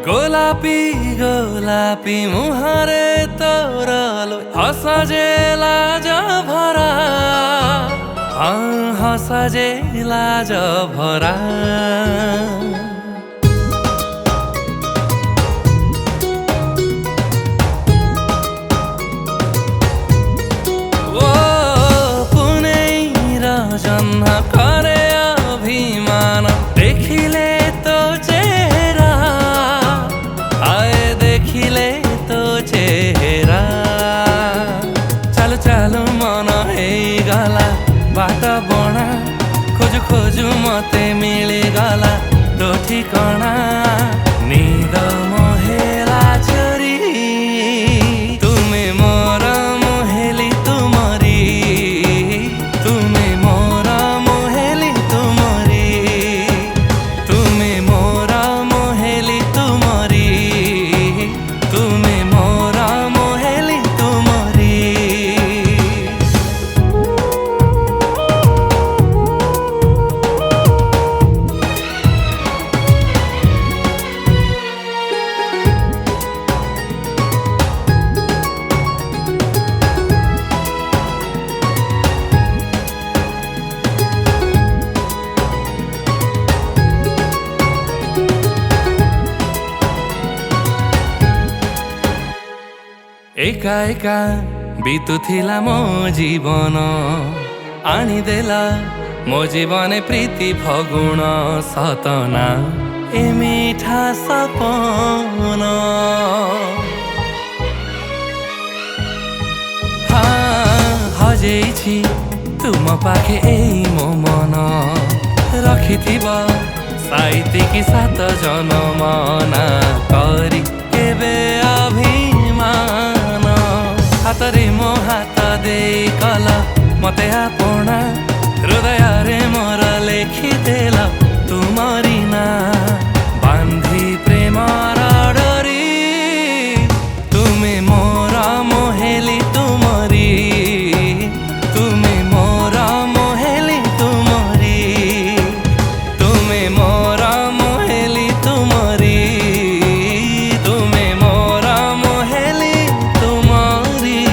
গোলাপি গোলাপি মুহারে তোর হসা যে লাজ ভরা হসা যে লাজ ভরা ও পুনেইর জহ্ন করে অভিমান দেখিলে তো চেহারা দেখিলে তো চেহারা চালু চালু মন ହେଇଗଲା ବାଟ ବଣା ଖୋଜୁ ଖୋଜୁ ମତେ ମିଳିଗଲା ତୋ ଠିକଣା ନିଦ ମୋହେଲା ଚୋରି ତୁମେ ମୋର ମୋହେଲି ତୁମରି ତୁମେ ମୋର ମୋହେଲି ତୁମରି ତୁମେ ମୋର ମୋହେଲି ତୁମରି ତୁମେ ମୋର ମୋହେଲି ତୁମରି एका एका बीतुथिला मो जीवन आनिदेला मो जीवन प्रीति फगुण सतना ए मीठा सपन हजेछि तुम पाखे एई मो मन रखिथिब साइतिकी 7 जन्म ना करी केबे अभिमान हातरे मो हात देई कल मते आपणा हृदय रे मोर लेखिदेल तुमरी ना बांधी प्रेमर डोरी तुमे मोर मोहेली तुमरी तुमे मोर मोहेली तुमरी तुमे मोर मोहेली तुमरी तुमे मोर मोहेली तुमरी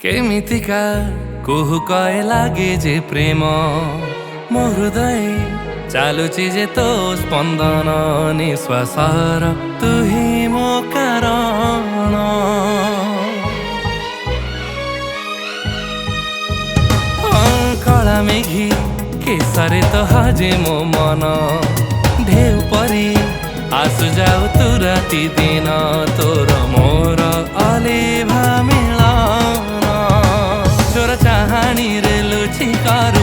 केमितिका कुहुकए लागे जे प्रेम मो हृदय चालुची जे तो स्पंदन निश्वासर तुही मो कारण कला मेघी केसरे तो हाजे मो मन ढेउ परी आसु जाऊ तू राति दिन तोर मोर अलेभा मिलन चोर चाहानी रे लुची करू